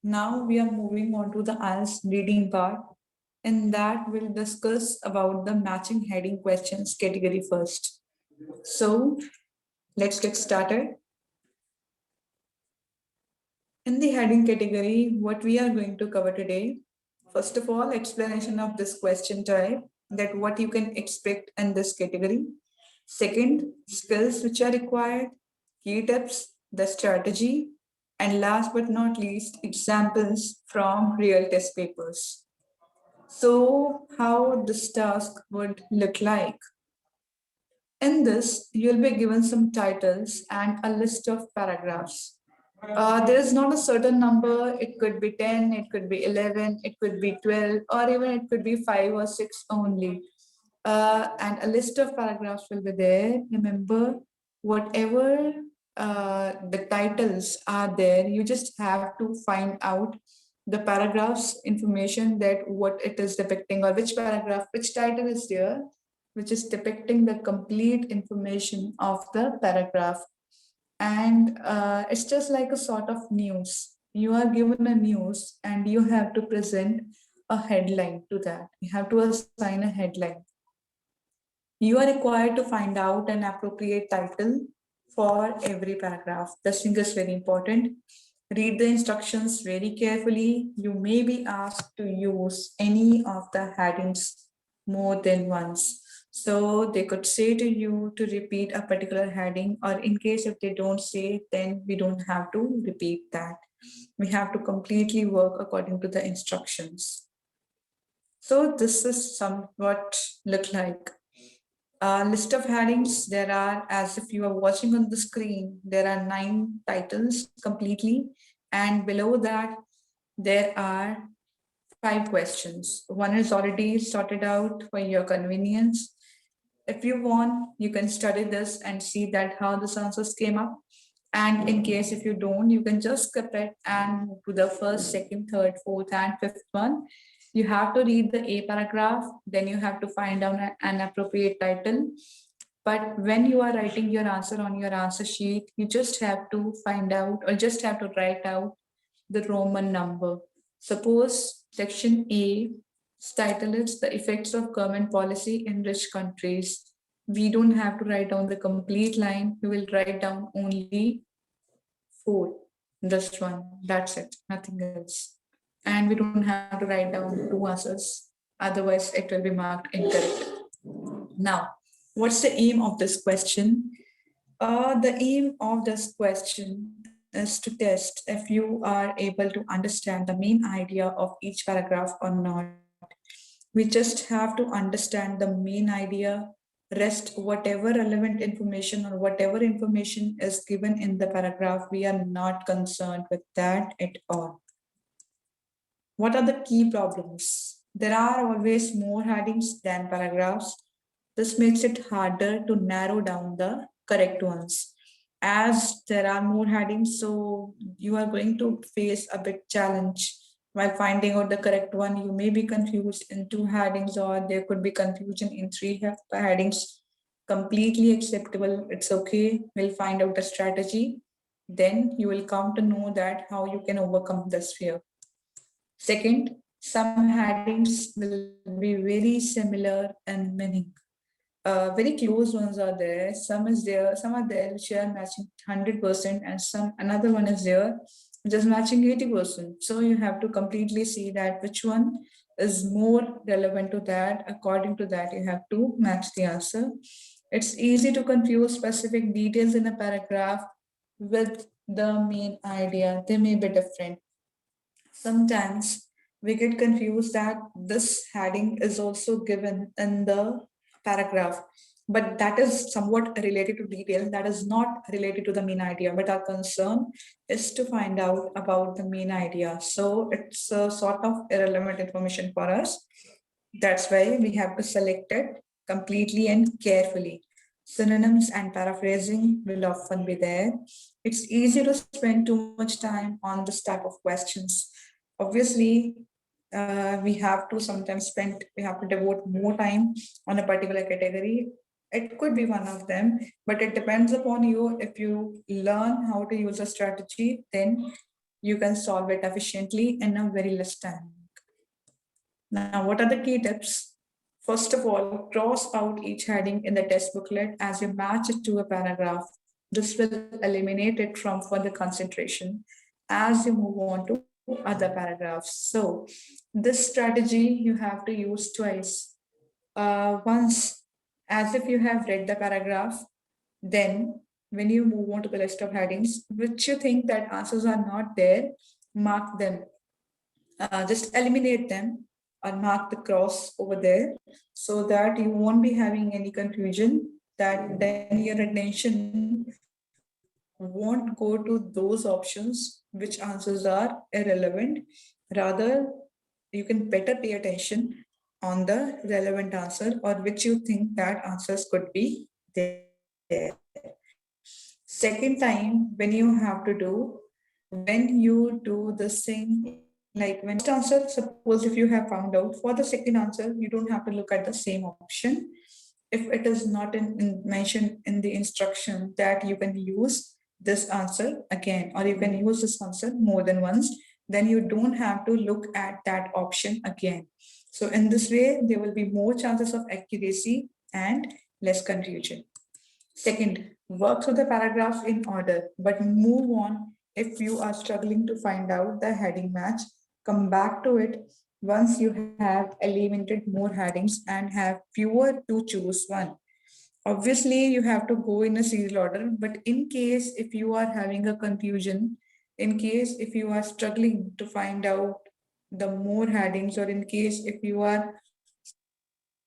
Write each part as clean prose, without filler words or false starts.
Now we are moving on to the Ielts reading part. In that, we'll discuss about the matching heading questions category first. So let's get started. In the heading category, what we are going to cover today, first of all, explanation of this question type, that what you can expect in this category. Second, skills which are required, key tips, the strategy, and last but not least, examples from real test papers. So, how this task would look like. In this, you'll be given some titles and a list of paragraphs. There is not a certain number, it could be 10, it could be 11, it could be 12, or even it could be 5 or 6 only. And a list of paragraphs will be there. Remember, whatever the titles are there, you just have to find out the paragraphs information that what it is depicting or which paragraph, which title is there, which is depicting the complete information of the paragraph. And it's just like a sort of news. You are given a news and you have to present a headline to that. You have to assign a headline. You are required to find out an appropriate title for every paragraph. This thing is very important. Read the instructions very carefully. You may be asked to use any of the headings more than once. So they could say to you to repeat a particular heading, or in case if they don't say, then we don't have to repeat that. We have to completely work according to the instructions. So this is somewhat look like a list of headings. There are, as if you are watching on the screen, there are 9 titles completely, and below that there are 5 questions. One is already sorted out for your convenience. If you want, you can study this and see that how the answers came up. And in case if you don't, you can just skip it and move to the first, second, third, fourth, and fifth one. You have to read the A paragraph, then you have to find out an appropriate title. But when you are writing your answer on your answer sheet, you just have to find out or just have to write out the Roman number. Suppose section A title is the effects of government policy in rich countries. We don't have to write down the complete line. We will write down only 4. Just one. That's it. Nothing else. And we don't have to write down 2 answers. Otherwise, it will be marked incorrect. Now, what's the aim of this question? The aim of this question is to test if you are able to understand the main idea of each paragraph or not. We just have to understand the main idea. Rest, whatever relevant information or whatever information is given in the paragraph, we are not concerned with that at all. What are the key problems? There are always more headings than paragraphs. This makes it harder to narrow down the correct ones. As there are more headings, so you are going to face a big challenge while finding out the correct one. You may be confused in 2 headings, or there could be confusion in 3 headings. Completely acceptable. It's okay. We'll find out a strategy. Then you will come to know that how you can overcome this fear. Second, some headings will be very similar in meaning. Very close ones are there. Some are there which are matching 100%, and another one is there which is matching 80%. So you have to completely see that which one is more relevant to that. According to that, you have to match the answer. It's easy to confuse specific details in a paragraph with the main idea. They may be different. Sometimes we get confused that this heading is also given in the paragraph, but that is somewhat related to detail, that is not related to the main idea, but our concern is to find out about the main idea. So it's a sort of irrelevant information for us. That's why we have to select it completely and carefully. Synonyms and paraphrasing will often be there. It's easy to spend too much time on this type of questions. Obviously, we have to sometimes we have to devote more time on a particular category. It could be one of them, but it depends upon you. If you learn how to use a strategy, then you can solve it efficiently in a very less time. Now, what are the key tips? First of all, cross out each heading in the test booklet as you match it to a paragraph. This will eliminate it from further concentration as you move on to other paragraphs. So, this strategy you have to use twice. Once, as if you have read the paragraph, then when you move on to the list of headings, which you think that answers are not there, mark them. Just eliminate them or mark the cross over there so that you won't be having any confusion, that then your attention won't go to those options which answers are irrelevant. Rather, you can better pay attention on the relevant answer or which you think that answers could be there. Second time, when you have to do, when you do this thing, like when you first answer, suppose if you have found out, for the second answer, you don't have to look at the same option. If it is not mentioned in the instruction that you can use this answer again, or you can use this answer more than once, then you don't have to look at that option again. So in this way, there will be more chances of accuracy and less confusion. Second, work through the paragraph in order, but move on if you are struggling to find out the heading match. Come back to it once you have eliminated more headings and have fewer to choose one. Obviously, you have to go in a serial order, but in case if you are having a confusion, in case if you are struggling to find out the more headings, or in case if you are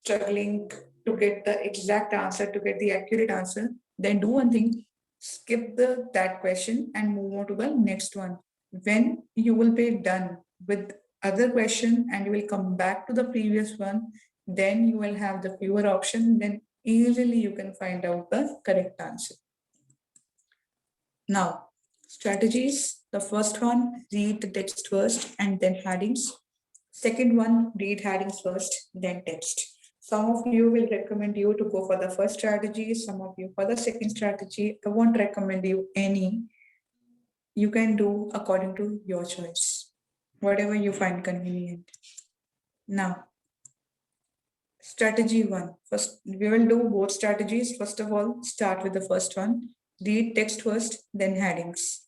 struggling to get the exact answer, to get the accurate answer, then do one thing, skip that question and move on to the next one. When you will be done with other question and you will come back to the previous one, then you will have the fewer option, then easily you can find out the correct answer. Now, strategies. The first one, read the text first and then headings. Second one, read headings first, then text. Some of you will recommend you to go for the first strategy, some of you for the second strategy. I won't recommend you any. You can do according to your choice, whatever you find convenient. Now, strategy one. First, we will do both strategies. First of all, start with the first one. Read text first, then headings.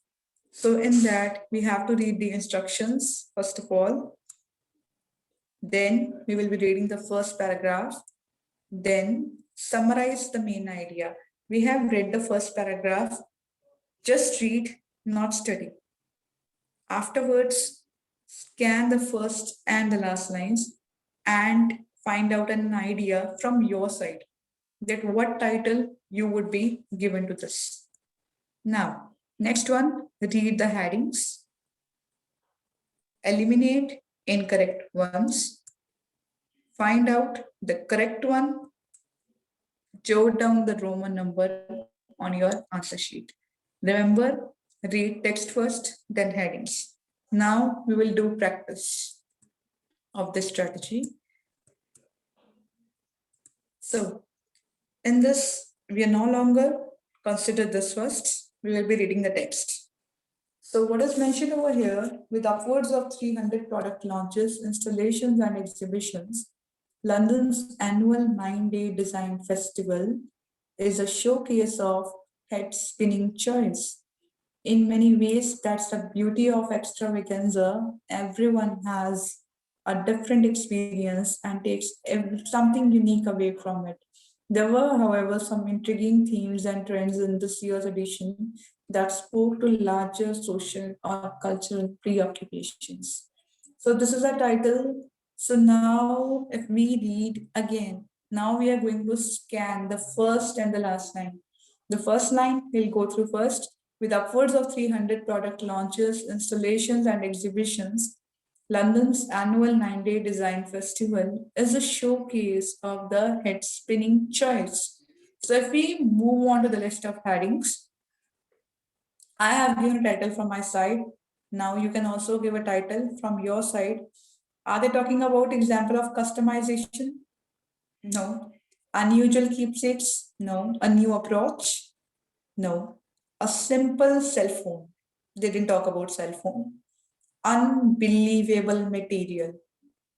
So in that, we have to read the instructions, first of all. Then we will be reading the first paragraph. Then summarize the main idea. We have read the first paragraph. Just read, not study. Afterwards, scan the first and the last lines and find out an idea from your side that what title you would be given to this. Now, next one, read the headings. Eliminate incorrect ones. Find out the correct one. Jot down the Roman number on your answer sheet. Remember, read text first, then headings. Now we will do practice of this strategy. So in this, we are no longer consider this first. We will be reading the text. So what is mentioned over here, with upwards of 300 product launches, installations and exhibitions, London's annual 9-day design festival is a showcase of head spinning choice. In many ways, that's the beauty of extravaganza. Everyone has a different experience and takes something unique away from it. There were, however, some intriguing themes and trends in this year's edition that spoke to larger social or cultural preoccupations. So, this is a title. So, now if we read again, now we are going to scan the first and the last line. The first line we'll go through first. With upwards of 300 product launches, installations, and exhibitions, London's annual 9-day design festival is a showcase of the head spinning choice. So, if we move on to the list of headings, I have given a title from my side. Now, you can also give a title from your side. Are they talking about example of customization? No. Unusual keepsakes? No. A new approach? No. A simple cell phone. They didn't talk about cell phone. Unbelievable material.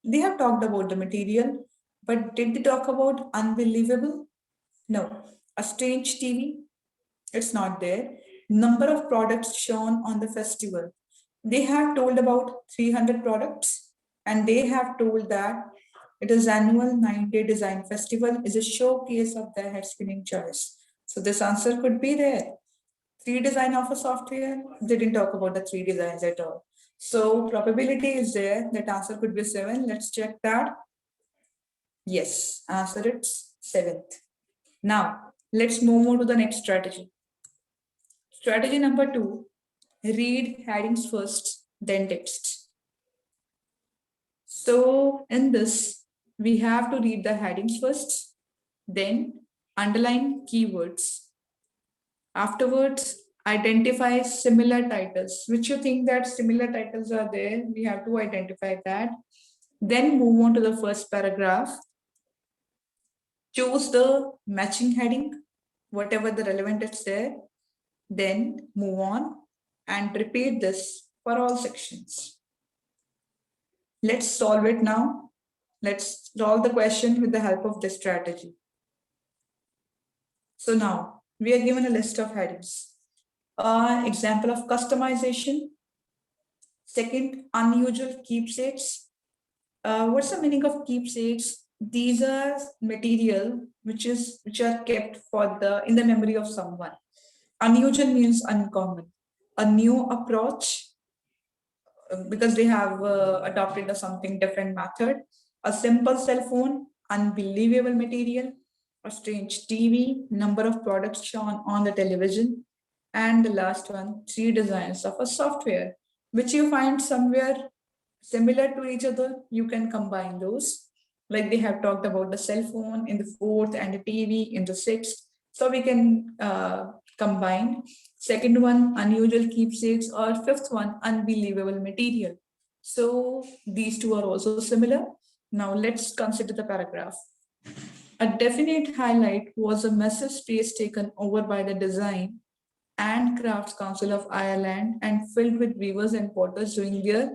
They have talked about the material, but did they talk about unbelievable? No. A strange TV? It's not there. Number of products shown on the festival. They have told about 300 products, and they have told that it is annual 9-day design festival is a showcase of their head spinning choice. So this answer could be there. Three design of a software. They didn't talk about the three designs at all. So probability is there that answer could be 7. Let's check that. Yes, answer it's 7th. Now let's move on to the next strategy. Strategy number 2, read headings first, then text. So in this, we have to read the headings first, then underline keywords. Afterwards, identify similar titles, which you think that similar titles are there. We have to identify that. Then move on to the first paragraph. Choose the matching heading, whatever the relevant is there. Then move on and repeat this for all sections. Let's solve it now. Let's solve the question with the help of this strategy. So now we are given a list of headings. Example of customization. Second, unusual keepsakes. What's the meaning of keepsakes? These are material which are kept for the in the memory of someone. Unusual means uncommon. A new approach because they have adopted a something different method. A simple cell phone, unbelievable material. A strange TV, number of products shown on the television. And the last one, three designs of a software, which you find somewhere similar to each other. You can combine those. Like they have talked about the cell phone in the fourth and the TV in the sixth. So we can combine. Second one, unusual keepsakes, or fifth one, unbelievable material. So these two are also similar. Now let's consider the paragraph. A definite highlight was a massive space taken over by the Design and Crafts Council of Ireland and filled with weavers and potters doing their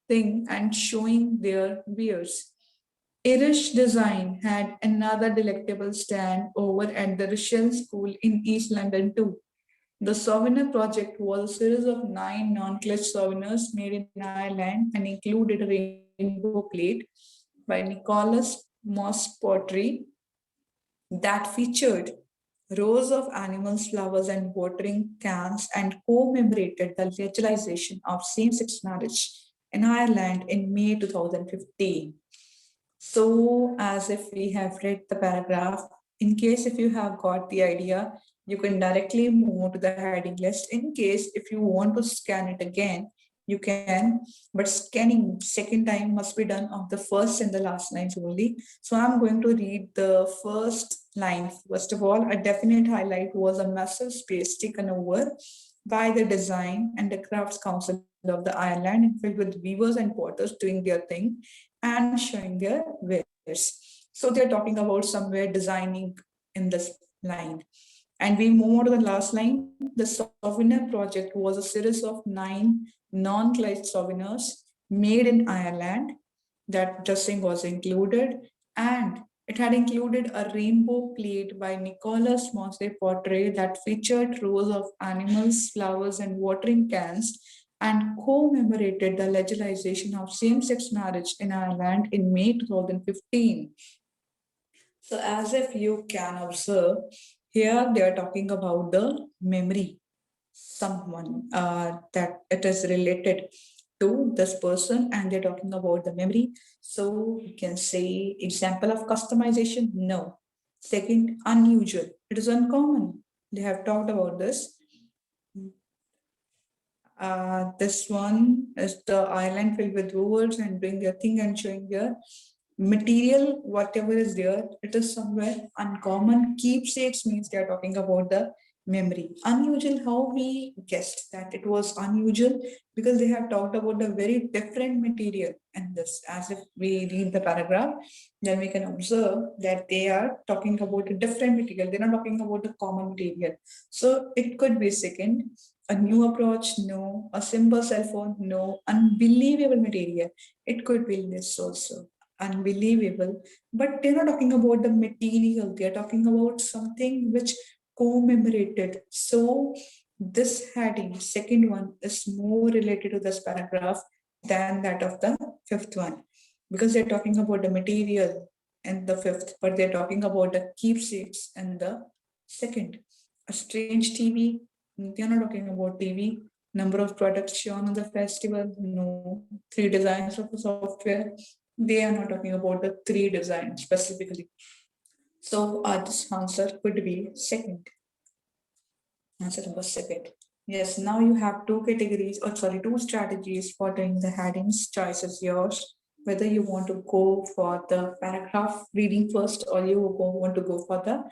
thing and showing their wares. Irish Design had another delectable stand over at the Rochelle School in East London too. The souvenir project was a series of 9 non-clutch souvenirs made in Ireland and included a rainbow plate by Nicholas Moss Pottery that featured rows of animals, flowers, and watering cans and commemorated the legalization of same-sex marriage in Ireland in May 2015. So, as if we have read the paragraph, in case if you have got the idea, you can directly move on to the heading list. In case if you want to scan it again, you can, but scanning second time must be done of the first and the last lines only. So I'm going to read the first line. First of all, a definite highlight was a massive space taken over by the Design and the Crafts Council of the Ireland and filled with weavers and potters doing their thing and showing their wares. So they're talking about somewhere designing in this line. And we move on to the last line. The souvenir project was a series of 9 non-glazed souvenirs made in Ireland. That dressing was included, and it had included a rainbow plate by Nicholas Mosse Pottery that featured rows of animals, flowers, and watering cans and commemorated the legalization of same-sex marriage in Ireland in May 2015. So as if you can observe, here they are talking about the memory, someone that it is related to this person, and they're talking about the memory. So you can say example of customization, no. Second, unusual, it is uncommon. They have talked about this. This one is the island filled with words and doing their thing and showing their material, whatever is there, it is somewhere uncommon. Keepsakes means they are talking about the memory. Unusual, how we guessed that it was unusual because they have talked about a very different material in this. As if we read the paragraph, then we can observe that they are talking about a different material. They're not talking about the common material. So it could be second. A new approach? No. A simple cell phone? No. Unbelievable material? It could be this also. Unbelievable. But they're not talking about the material, they're talking about something which commemorated. So, this heading, second one, is more related to this paragraph than that of the fifth one because they're talking about the material and the fifth, but they're talking about the keepsakes and the second. A strange TV, they're not talking about TV. Number of products shown on the festival, no. Three designs of the software, they are not talking about the three designs specifically. So this answer could be second. Answer number second. Yes, now you have two categories, or sorry, two strategies for doing the headings. Choice is yours. Whether you want to go for the paragraph reading first or you want to go for the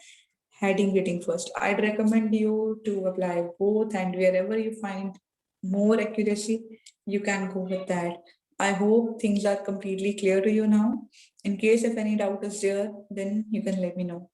heading reading first. I'd recommend you to apply both, and wherever you find more accuracy, you can go with that. I hope things are completely clear to you now. In case if any doubt is there, then you can let me know.